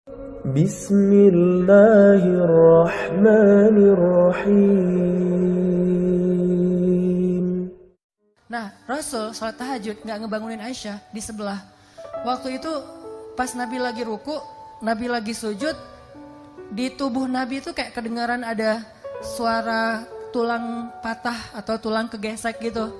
Bismillahirrahmanirrahim. Nah, Rasul sholat tahajud nggak ngebangunin Aisyah di sebelah. Waktu itu pas Nabi lagi ruku, Nabi lagi sujud, di tubuh Nabi itu kayak kedengaran ada suara tulang patah atau tulang kegesek gitu.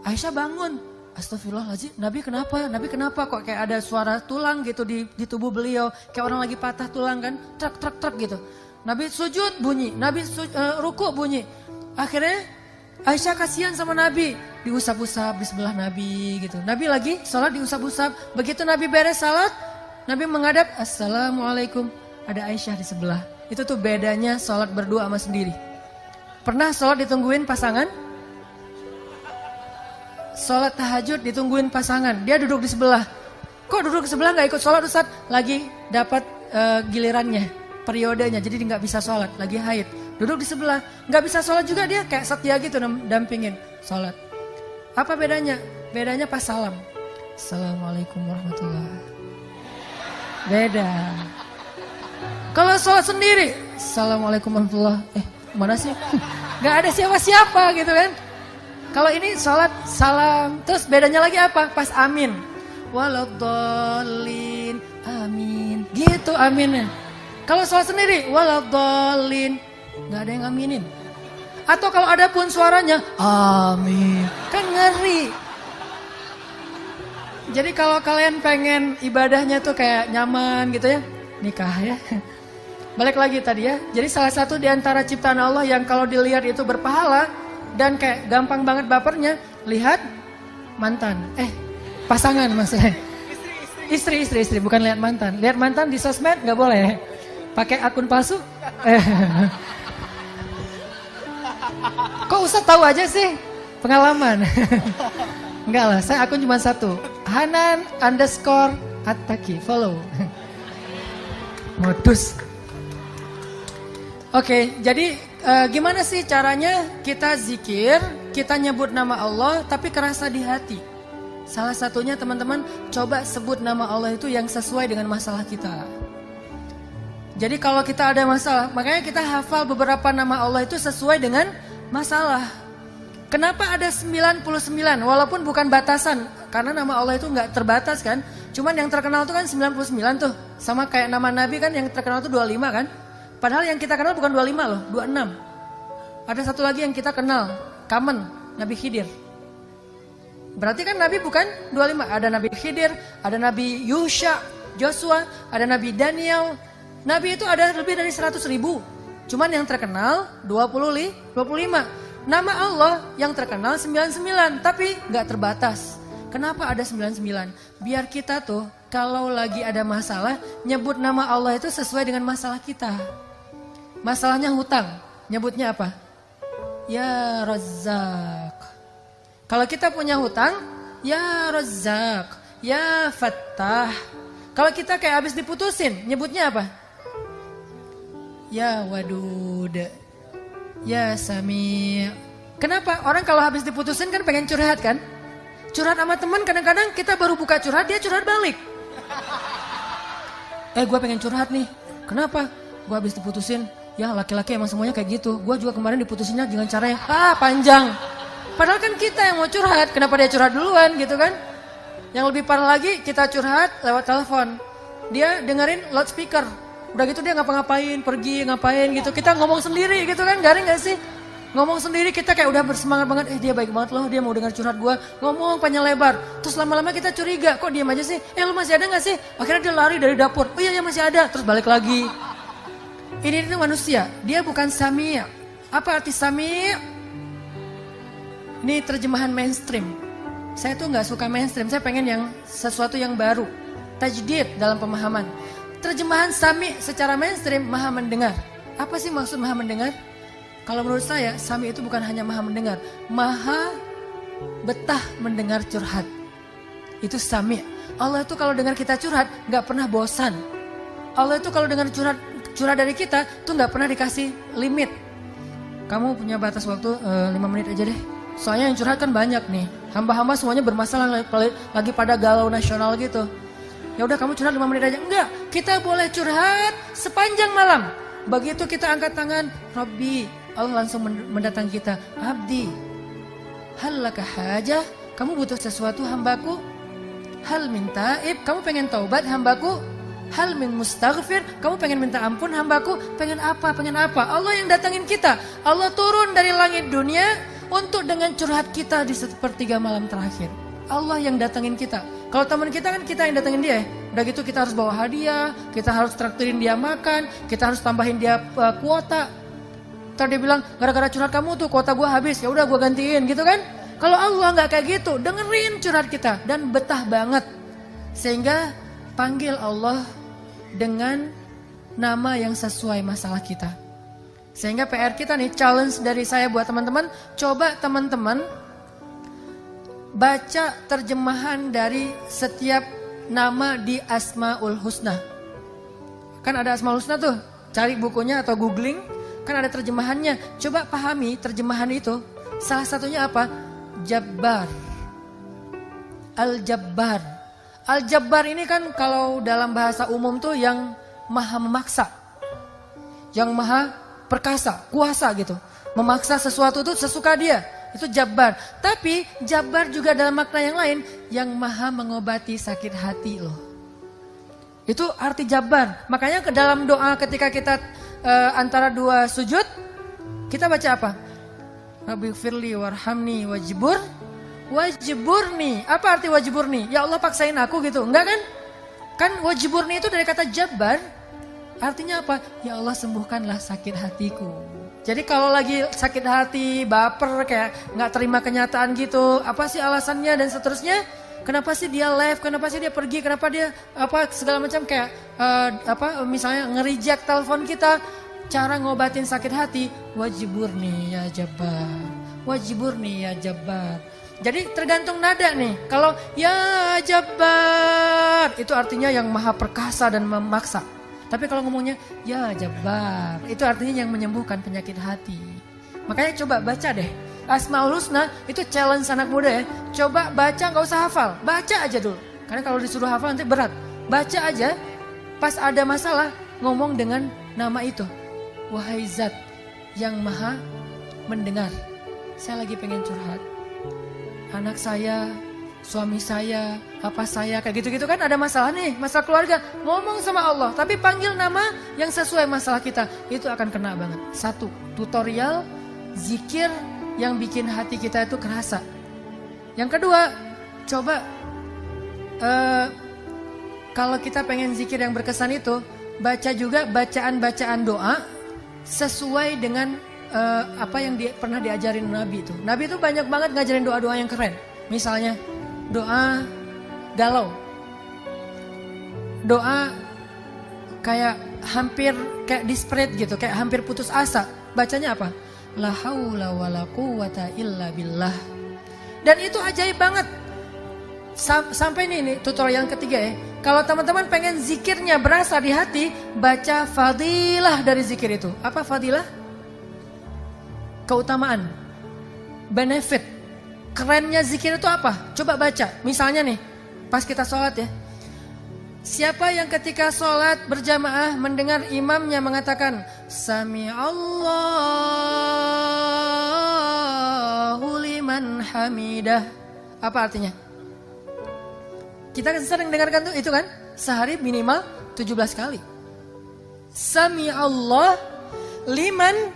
Aisyah bangun, astagfirullahaladzim, Nabi kenapa? Nabi kenapa kok kayak ada suara tulang gitu di tubuh beliau, kayak orang lagi patah tulang kan, truk gitu. Nabi sujud bunyi, Nabi ruku bunyi. Akhirnya Aisyah kasihan sama Nabi, diusap-usap di sebelah Nabi gitu. Nabi lagi sholat diusap-usap. Begitu Nabi beres sholat, Nabi menghadap, assalamualaikum. Ada Aisyah di sebelah. Itu tuh bedanya sholat berdua sama sendiri. Pernah sholat ditungguin pasangan? Sholat tahajud ditungguin pasangan. Dia duduk di sebelah. Kok duduk di sebelah gak ikut sholat Ustaz? Lagi dapat gilirannya, periodenya. Jadi dia gak bisa sholat, lagi haid. Duduk di sebelah, nggak bisa sholat juga dia kayak setia gitu dampingin sholat. Apa bedanya? Bedanya pas salam. Assalamualaikum warahmatullahi. Beda. Kalau sholat sendiri, assalamualaikum warahmatullahi. Mana sih? Nggak ada siapa-siapa gitu kan? Kalau ini sholat salam, terus bedanya lagi apa? Pas amin. Waladhdallin, amin. Gitu aminnya. Kalau sholat sendiri, waladhdallin. Gak ada yang aminin. Atau kalau ada pun suaranya amin, kan ngeri. Jadi kalau kalian pengen ibadahnya tuh kayak nyaman gitu ya, nikah ya. Balik lagi tadi ya. Jadi salah satu di antara ciptaan Allah yang kalau dilihat itu berpahala dan kayak gampang banget bapernya, lihat mantan. Pasangan maksudnya. Istri bukan lihat mantan. Lihat mantan di sosmed gak boleh. Pakai akun palsu. Kok Ustaz tahu aja sih? Pengalaman. Enggak lah, saya akun cuma satu. Hanan_Attaqi, follow. Modus. Oke, jadi gimana sih caranya kita zikir, kita nyebut nama Allah tapi kerasa di hati. Salah satunya teman-teman coba sebut nama Allah itu yang sesuai dengan masalah kita. Jadi kalau kita ada masalah, makanya kita hafal beberapa nama Allah itu sesuai dengan masalah. Kenapa ada 99 walaupun bukan batasan? Karena nama Allah itu nggak terbatas kan. Cuman yang terkenal itu kan 99 tuh. Sama kayak nama Nabi kan yang terkenal itu 25 kan. Padahal yang kita kenal bukan 25 loh, 26. Ada satu lagi yang kita kenal, Kamen, Nabi Khidir. Berarti kan Nabi bukan 25. Ada Nabi Khidir, ada Nabi Yusha, Joshua, ada Nabi Daniel. Nabi itu ada lebih dari 100.000. Cuman yang terkenal 25. Nama Allah yang terkenal 99. Tapi gak terbatas. Kenapa ada 99? Biar kita tuh kalau lagi ada masalah, nyebut nama Allah itu sesuai dengan masalah kita. Masalahnya hutang. Nyebutnya apa? Ya Razzaq. Kalau kita punya hutang, Ya Razzaq, Ya Fattah. Kalau kita kayak habis diputusin, nyebutnya apa? Ya Wadud, Ya Sami. Kenapa? Orang kalau habis diputusin kan pengen curhat kan? Curhat sama teman kadang-kadang kita baru buka curhat, dia curhat balik. Gue pengen curhat nih. Kenapa? Gue habis diputusin. Ya laki-laki emang semuanya kayak gitu. Gue juga kemarin diputusinnya dengan cara yang panjang. Padahal kan kita yang mau curhat. Kenapa dia curhat duluan gitu kan? Yang lebih parah lagi kita curhat lewat telepon. Dia dengerin loudspeaker. Udah gitu dia ngapa-ngapain, pergi ngapain gitu. Kita ngomong sendiri gitu kan, garing gak sih? Ngomong sendiri kita kayak udah bersemangat banget. Dia baik banget loh, dia mau dengar curhat gue. Ngomong panjang lebar. Terus lama-lama kita curiga, kok diam aja sih? Lu masih ada gak sih? Akhirnya dia lari dari dapur. Oh iya masih ada. Terus balik lagi. Ini itu manusia, dia bukan Sami'. Apa arti Sami'? Ini terjemahan mainstream. Saya tuh gak suka mainstream, saya pengen yang sesuatu yang baru. Tajdid dalam pemahaman. Terjemahan Sami secara mainstream, maha mendengar. Apa sih maksud maha mendengar? Kalau menurut saya, Sami itu bukan hanya maha mendengar. Maha betah mendengar curhat. Itu Sami. Allah itu kalau dengar kita curhat, gak pernah bosan. Allah itu kalau dengar curhat dari kita, tuh gak pernah dikasih limit. Kamu punya batas waktu 5 menit aja deh. Soalnya yang curhat kan banyak nih. Hamba-hamba semuanya bermasalah lagi pada galau nasional gitu. Ya udah kamu curhat 5 menit aja. Enggak, kita boleh curhat sepanjang malam. Begitu kita angkat tangan, Rabbi, Allah langsung mendatangi kita. Abdi, hal laka hajah, kamu butuh sesuatu hambaku? Hal min taib, kamu pengen taubat hambaku? Hal min mustaghfir, kamu pengen minta ampun hambaku? Pengen apa? Pengen apa? Allah yang datangin kita. Allah turun dari langit dunia untuk dengan curhat kita di sepertiga malam terakhir. Allah yang datangin kita. Kalau teman kita kan kita yang datengin dia. Udah gitu kita harus bawa hadiah, kita harus traktirin dia makan, kita harus tambahin dia kuota. Ntar dia bilang, gara-gara curhat kamu tuh kuota gua habis, ya udah gua gantiin gitu kan. Kalau Allah nggak kayak gitu, dengerin curhat kita dan betah banget. Sehingga panggil Allah dengan nama yang sesuai masalah kita. Sehingga PR kita nih, challenge dari saya buat teman-teman, coba teman-teman baca terjemahan dari setiap nama di Asmaul Husna. Kan ada Asmaul Husna tuh, cari bukunya atau googling, kan ada terjemahannya. Coba pahami terjemahan itu. Salah satunya apa? Jabbar. Al-Jabbar. Al-Jabbar ini kan kalau dalam bahasa umum tuh yang maha memaksa. Yang maha perkasa, kuasa gitu. Memaksa sesuatu tuh sesuka dia. Itu Jabbar. Tapi Jabbar juga dalam makna yang lain, yang maha mengobati sakit hati loh. Itu arti Jabbar. Makanya ke dalam doa ketika kita antara dua sujud, kita baca apa? Rabbighfirli warhamni wajburni. Apa arti wajburni? Ya Allah paksain aku gitu. Enggak kan? Kan wajburni itu dari kata Jabbar. Artinya apa? Ya Allah sembuhkanlah sakit hatiku. Jadi kalau lagi sakit hati, baper, kayak nggak terima kenyataan gitu, apa sih alasannya dan seterusnya? Kenapa sih dia left? Kenapa sih dia pergi? Kenapa dia apa segala macam kayak misalnya nge-reject telepon kita? Cara ngobatin sakit hati, wajiburni ya Jabbar, wajiburni ya Jabbar. Jadi tergantung nada nih. Kalau ya Jabbar itu artinya yang maha perkasa dan memaksa. Tapi kalau ngomongnya ya Jabbar, itu artinya yang menyembuhkan penyakit hati. Makanya coba baca deh. Asmaul Husna itu challenge anak muda ya. Coba baca, gak usah hafal. Baca aja dulu. Karena kalau disuruh hafal nanti berat. Baca aja, pas ada masalah ngomong dengan nama itu. Wahai Zat yang maha mendengar. Saya lagi pengen curhat. Anak saya, suami saya, apa saya, kayak gitu-gitu kan ada masalah nih, masalah keluarga. Ngomong sama Allah, tapi panggil nama yang sesuai masalah kita. Itu akan kena banget. Satu, tutorial zikir yang bikin hati kita itu kerasa. Yang kedua, coba kalau kita pengen zikir yang berkesan itu, baca juga bacaan-bacaan doa sesuai dengan apa yang pernah diajarin Nabi itu. Nabi itu banyak banget ngajarin doa-doa yang keren. Misalnya doa galau, doa kayak hampir kayak desperate gitu, kayak hampir putus asa. Bacanya apa? La haula wala quwata illa billah. Dan itu ajaib banget. Sampai ini tutorial yang ketiga ya. Kalau teman-teman pengen zikirnya berasa di hati, baca fadilah dari zikir itu. Apa fadilah? Keutamaan, benefit. Kerennya zikir itu apa? Coba baca. Misalnya nih, pas kita sholat ya. Siapa yang ketika sholat berjamaah mendengar imamnya mengatakan Sami Allahu liman hamidah. Apa artinya? Kita sering dengarkan tuh itu kan? Sehari minimal 17 kali. Sami Allah liman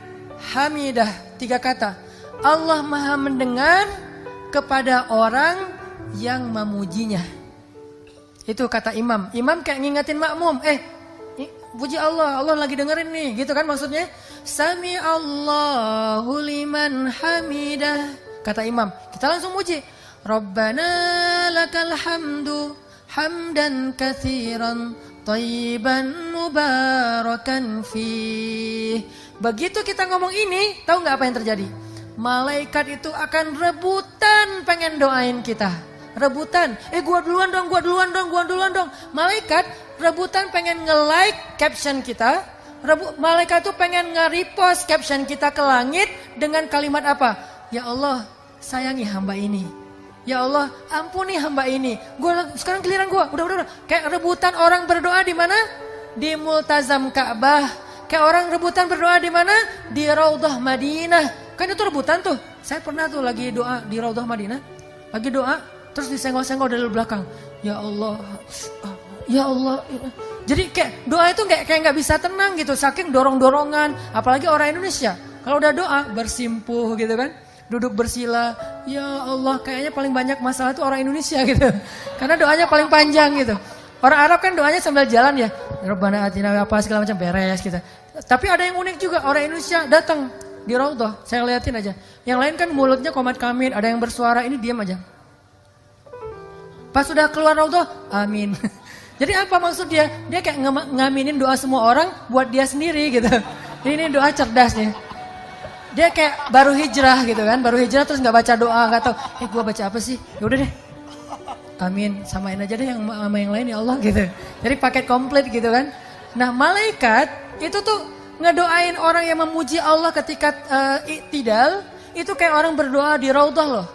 hamidah. 3 kata. Allah maha mendengar kepada orang yang memujinya. Itu kata imam. Imam kayak ngingetin makmum. Puji Allah, Allah lagi dengerin nih. Gitu kan maksudnya. Sami Allahu liman hamidah. Kata imam. Kita langsung muji. Rabbana lakal hamdu hamdan kathiran thayyiban mubarakan fih. Begitu kita ngomong ini, tahu nggak apa yang terjadi? Malaikat itu akan rebutan pengen doain kita. Rebutan, gua duluan dong. Malaikat rebutan pengen nge-like caption kita. Malaikat itu pengen nge-repost caption kita ke langit dengan kalimat apa? Ya Allah, sayangi hamba ini. Ya Allah, ampuni hamba ini. Sekarang giliran gue. Udah. Kayak rebutan orang berdoa di mana? Di multazam Ka'bah. Kayak orang rebutan berdoa di mana? Di Raudhah Madinah. Kan itu rebutan tuh. Saya pernah tuh lagi doa di Raudhah Madinah. Lagi doa, terus disenggol-senggol dari belakang. Ya Allah, ya Allah. Jadi kayak doa itu kayak nggak bisa tenang gitu. Saking dorong-dorongan. Apalagi orang Indonesia. Kalau udah doa, bersimpuh gitu kan. Duduk bersila. Ya Allah, kayaknya paling banyak masalah itu orang Indonesia gitu. Karena doanya paling panjang gitu. Orang Arab kan doanya sambil jalan ya. Rabbana atina apa segala macam beres gitu. Tapi ada yang unik juga. Orang Indonesia datang di Raudhah, saya liatin aja. Yang lain kan mulutnya komat kamit, ada yang bersuara, ini diam aja. Pas sudah keluar Raudhah, amin. Jadi apa maksud dia? Dia kayak ngaminin doa semua orang buat dia sendiri gitu. Ini doa cerdas nih. Dia kayak baru hijrah gitu kan, baru hijrah terus nggak baca doa, nggak tahu. Gua baca apa sih? Ya udah deh. Amin, samain aja deh yang sama yang lain ya Allah gitu. Jadi paket komplit gitu kan. Nah malaikat itu tuh ngedoain orang yang memuji Allah ketika iktidal. Itu kayak orang berdoa di Raudhah loh.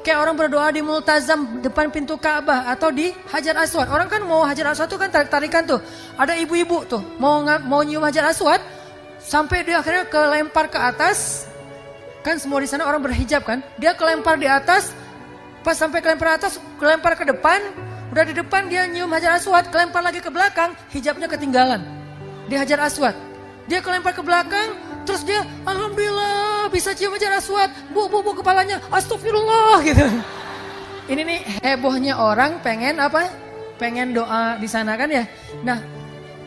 Kayak orang berdoa di multazam depan pintu Ka'bah atau di Hajar Aswad. Orang kan mau Hajar Aswad tuh kan tarik-tarikan tuh. Ada ibu-ibu tuh mau nyium Hajar Aswad. Sampai dia akhirnya kelempar ke atas. Kan semua di sana orang berhijab kan. Dia kelempar di atas. Pas sampai kelempar atas, kelempar ke depan. Udah di depan dia nyium Hajar Aswad. Kelempar lagi ke belakang, hijabnya ketinggalan. Di Hajar Aswad. Dia kelempar ke belakang. Terus dia, alhamdulillah bisa cium Hajar Aswad. Bu kepalanya, astagfirullah gitu. Ini nih hebohnya orang pengen apa? Pengen doa di sana kan ya. Nah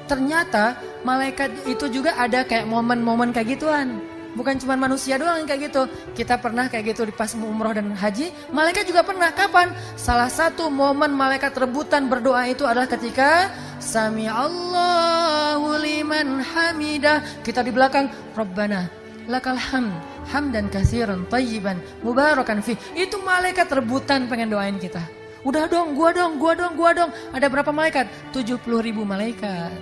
ternyata malaikat itu juga ada kayak momen-momen kayak gituan. Bukan cuma manusia doang yang kayak gitu. Kita pernah kayak gitu di pas umroh dan haji. Malaikat juga pernah. Kapan? Salah satu momen malaikat rebutan berdoa itu adalah ketika Sami Allahu liman hamidah. Kita di belakang Rabbana lakal hamd hamdan katsiran thayyiban mubarakan fi. Itu malaikat rebutan pengen doain kita. Udah dong, gua dong. Ada berapa malaikat? 70.000 malaikat.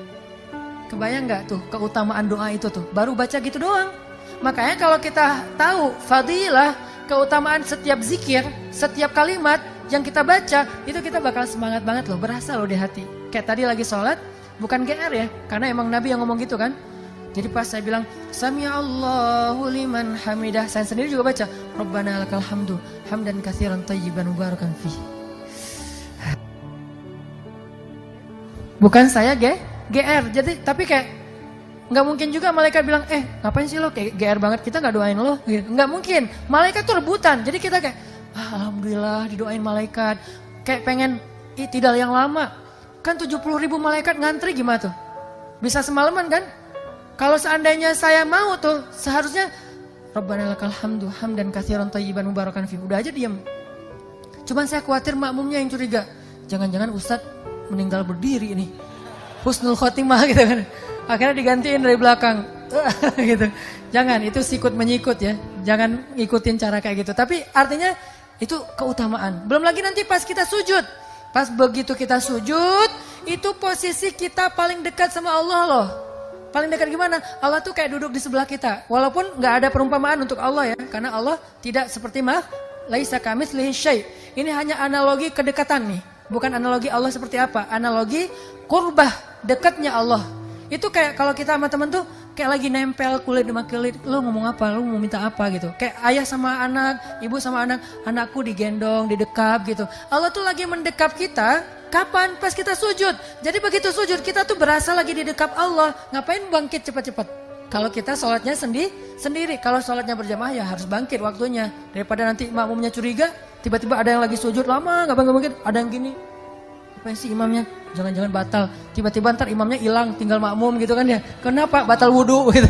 Kebayang gak tuh keutamaan doa itu tuh? Baru baca gitu doang. Makanya kalau kita tahu fadilah, keutamaan setiap zikir, setiap kalimat yang kita baca, itu kita bakal semangat banget loh, berasa loh di hati. Kayak tadi lagi sholat, bukan GR ya, karena emang Nabi yang ngomong gitu kan. Jadi pas saya bilang, Sami Allahu liman hamidah, saya sendiri juga baca, Rabbana lakal hamdu, hamdan katsiran thayyiban mubarakan fi. Bukan saya GR, jadi tapi kayak nggak mungkin juga malaikat bilang, ngapain sih lo kayak GR banget, kita nggak doain lo, gitu. Nggak mungkin, malaikat tuh rebutan, jadi kita kayak, alhamdulillah didoain malaikat, kayak pengen iktidal yang lama, kan 70.000 malaikat ngantri gimana tuh, bisa semalaman kan? Kalau seandainya saya mau tuh, seharusnya, Rabbana lakal hamdu, hamdan katsiran thayyiban mubarakan fi, udah aja diam. Cuman saya khawatir makmumnya yang curiga, jangan-jangan Ustadz meninggal berdiri nih, husnul khotimah gitu kan. Akhirnya digantiin dari belakang gitu. Jangan, itu sikut menyikut ya. Jangan ikutin cara kayak gitu. Tapi artinya itu keutamaan. Belum lagi nanti pas kita sujud. Pas begitu kita sujud, itu posisi kita paling dekat sama Allah loh. Paling dekat gimana? Allah tuh kayak duduk di sebelah kita. Walaupun gak ada perumpamaan untuk Allah ya. Karena Allah tidak seperti laisa kamitslihi syai'. Ini hanya analogi kedekatan nih. Bukan analogi Allah seperti apa. Analogi qurbah, dekatnya Allah. Itu kayak kalau kita sama temen tuh kayak lagi nempel kulit sama kulit, lu ngomong apa, lu mau minta apa gitu. Kayak ayah sama anak, ibu sama anak, anakku digendong, didekap gitu. Allah tuh lagi mendekap kita, kapan? Pas kita sujud. Jadi begitu sujud kita tuh berasa lagi didekap Allah. Ngapain bangkit cepat-cepat? Kalau kita sholatnya sendiri, kalau sholatnya berjamaah ya harus bangkit waktunya. Daripada nanti makmumnya curiga, tiba-tiba ada yang lagi sujud lama, gak bangkit, ada yang gini. Apa sih imamnya? Jangan-jangan batal. Tiba-tiba ntar imamnya hilang, tinggal makmum gitu kan ya. Kenapa? Batal wudhu gitu.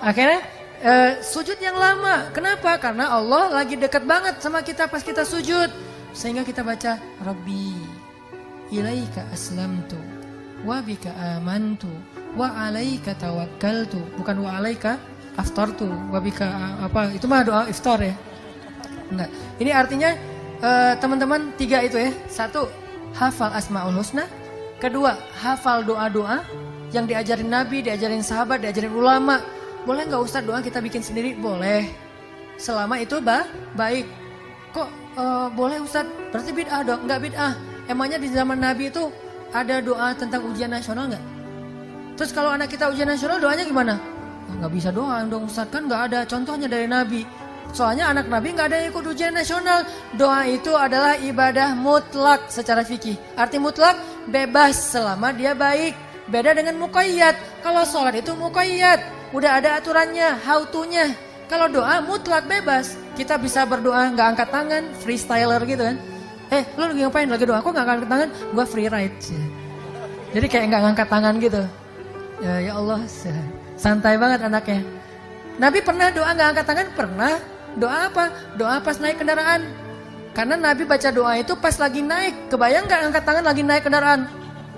Akhirnya sujud yang lama. Kenapa? Karena Allah lagi dekat banget sama kita pas kita sujud. Sehingga kita baca Rabbi ilaika aslamtu wa bika amantu wa alaika tawakkaltu. Bukan wa alaika aftartu wa bika apa? Itu mah doa iftar ya. Enggak. Ini artinya teman-teman 3 itu ya. 1, hafal Asmaul Husna. 2, hafal doa-doa yang diajarin Nabi, diajarin sahabat, diajarin ulama. Boleh nggak Ustaz doa kita bikin sendiri? Boleh. Selama itu baik. Kok boleh Ustaz? Berarti bid'ah dong? Enggak bid'ah. Emangnya di zaman Nabi itu ada doa tentang ujian nasional enggak? Terus kalau anak kita ujian nasional doanya gimana? Enggak bisa doa dong Ustaz, kan enggak ada contohnya dari Nabi. Soalnya anak Nabi enggak ada yang ikut ujian nasional. Doa itu adalah ibadah mutlak secara fikih. Arti mutlak bebas selama dia baik. Beda dengan muqayyad. Kalau sholat itu muqayyad, udah ada aturannya, how to-nya. Kalau doa mutlak bebas. Kita bisa berdoa nggak angkat tangan, freestyler gitu kan. Lu lagi ngapain? Lagi doa, kok nggak angkat tangan? Gua free ride. Jadi kayak nggak ngangkat tangan gitu. Ya Allah, santai banget anaknya. Nabi pernah doa nggak angkat tangan? Pernah. Doa apa? Doa pas naik kendaraan. Karena Nabi baca doa itu pas lagi naik. Kebayang nggak angkat tangan lagi naik kendaraan?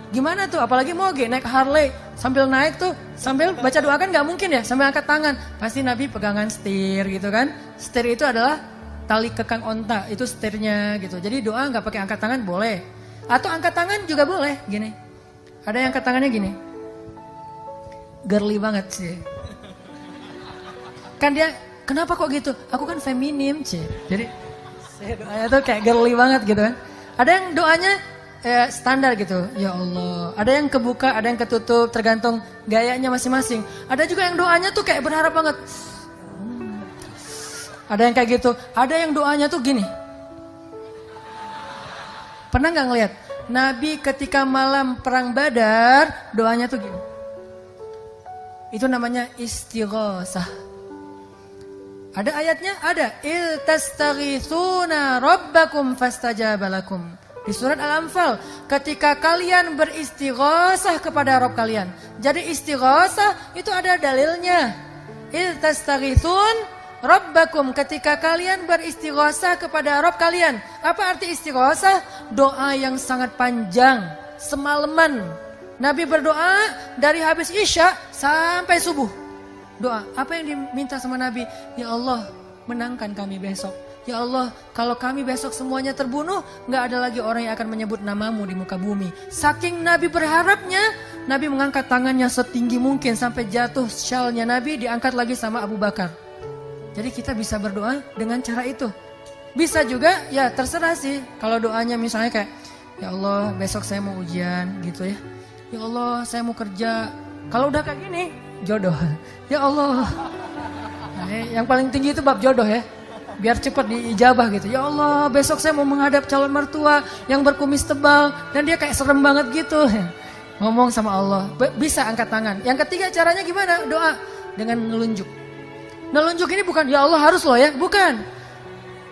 Gimana tuh? Apalagi moge naik Harley sambil naik tuh sambil baca doa kan nggak mungkin ya sambil angkat tangan. Pasti Nabi pegangan setir gitu kan. Setir itu adalah tali kekang onta, itu setirnya gitu. Jadi doa nggak pakai angkat tangan boleh. Atau angkat tangan juga boleh gini. Ada yang angkat tangannya gini. Girly banget sih. Kan dia kenapa kok gitu? Aku kan feminim sih. Jadi doanya tuh kayak girly banget gitu kan. Ada yang doanya standar gitu, ya Allah. Ada yang kebuka, ada yang ketutup, tergantung gayanya masing-masing. Ada juga yang doanya tuh kayak berharap banget. Ada yang kayak gitu. Ada yang doanya tuh gini. Pernah nggak ngeliat? Nabi ketika malam perang Badar, doanya tuh gini. Itu namanya istighosah. Ada ayatnya? Ada. Il tastaghithuna rabbakum fastajabalakum. Di surat Al-Anfal, ketika kalian beristighosah kepada Rabb kalian. Jadi istighosah itu ada dalilnya. Il tastaghithun rabbakum, ketika kalian beristighosah kepada Rabb kalian. Apa arti istighosah? Doa yang sangat panjang, semalaman. Nabi berdoa dari habis Isya sampai subuh. Doa, apa yang diminta sama Nabi? Ya Allah, menangkan kami besok. Ya Allah, kalau kami besok semuanya terbunuh, nggak ada lagi orang yang akan menyebut namamu di muka bumi. Saking Nabi berharapnya, Nabi mengangkat tangannya setinggi mungkin sampai jatuh syalnya Nabi diangkat lagi sama Abu Bakar. Jadi kita bisa berdoa dengan cara itu. Bisa juga, ya terserah sih. Kalau doanya misalnya kayak, ya Allah besok saya mau ujian gitu ya. Ya Allah saya mau kerja. Kalau udah kayak gini, jodoh. Ya Allah. Nah, yang paling tinggi itu bab jodoh ya. Biar cepat diijabah gitu. Ya Allah besok saya mau menghadap calon mertua yang berkumis tebal. Dan dia kayak serem banget gitu. Ngomong sama Allah. Bisa angkat tangan. Yang ketiga caranya gimana? Doa dengan nelunjuk. Nelunjuk ini bukan ya Allah harus loh ya. Bukan.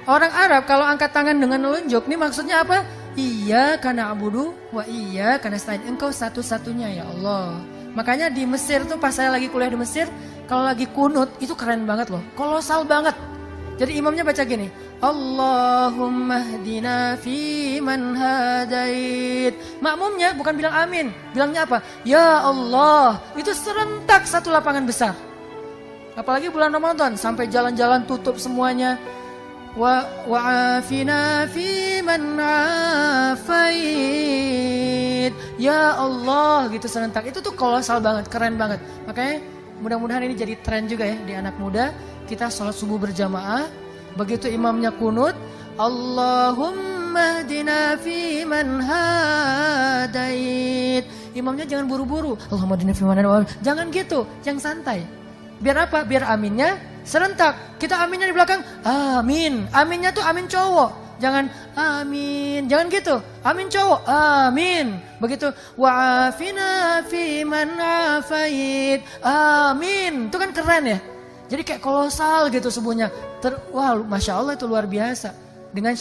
Orang Arab kalau angkat tangan dengan nelunjuk. Ini maksudnya apa? Iya karena abudu. Wa iya karena selain engkau satu-satunya ya Allah. Makanya di Mesir tuh pas saya lagi kuliah di Mesir. Kalau lagi kunut itu keren banget loh. Kolosal banget. Jadi imamnya baca gini, Allahumma hdina fi man hadait. Makmumnya bukan bilang amin, bilangnya apa? Ya Allah, itu serentak satu lapangan besar. Apalagi bulan Ramadan, sampai jalan-jalan tutup semuanya. Wa'afina fi man afait. Ya Allah, gitu serentak. Itu tuh kolosal banget, keren banget. Makanya mudah-mudahan ini jadi tren juga ya di anak muda. Kita sholat subuh berjamaah, begitu imamnya kunut, Allahumma hdina fi man hadait. Imamnya jangan buru-buru, Allahumma hdina fi man hadait. Jangan gitu, yang santai. Biar apa? Biar aminnya serentak. Kita aminnya di belakang, amin. Aminnya tuh amin cowok. Jangan amin, jangan gitu. Amin cowok, amin. Begitu, wa'afina fi man afait. Amin. Itu kan keren ya. Jadi kayak kolosal gitu subuhnya. Wah, Masya Allah itu luar biasa. Dengan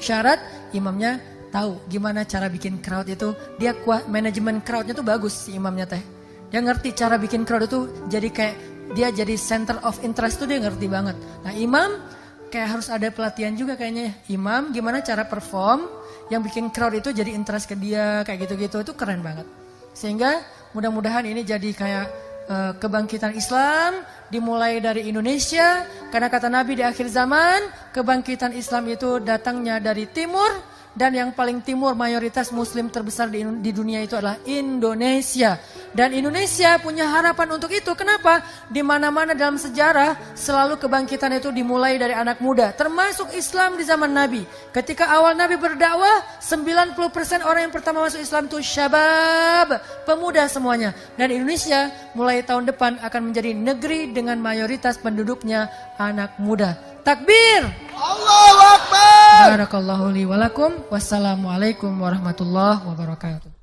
syarat imamnya tahu gimana cara bikin crowd itu. Dia kuat, manajemen crowdnya tuh bagus si imamnya teh. Dia ngerti cara bikin crowd itu jadi kayak dia jadi center of interest tuh dia ngerti banget. Nah imam kayak harus ada pelatihan juga kayaknya. Imam gimana cara perform yang bikin crowd itu jadi interest ke dia kayak gitu-gitu. Itu keren banget. Sehingga mudah-mudahan ini jadi kayak kebangkitan Islam dimulai dari Indonesia. Karena kata Nabi di akhir zaman, kebangkitan Islam itu datangnya dari timur dan yang paling timur mayoritas muslim terbesar di dunia itu adalah Indonesia. Dan Indonesia punya harapan untuk itu. Kenapa? Di mana-mana dalam sejarah selalu kebangkitan itu dimulai dari anak muda. Termasuk Islam di zaman Nabi. Ketika awal Nabi berdakwah, 90% orang yang pertama masuk Islam itu syabab, pemuda semuanya. Dan Indonesia mulai tahun depan akan menjadi negeri dengan mayoritas penduduknya anak muda. Takbir! Allahu Akbar! Barakallahu li walakum. Wassalamualaikum warahmatullahi wabarakatuh.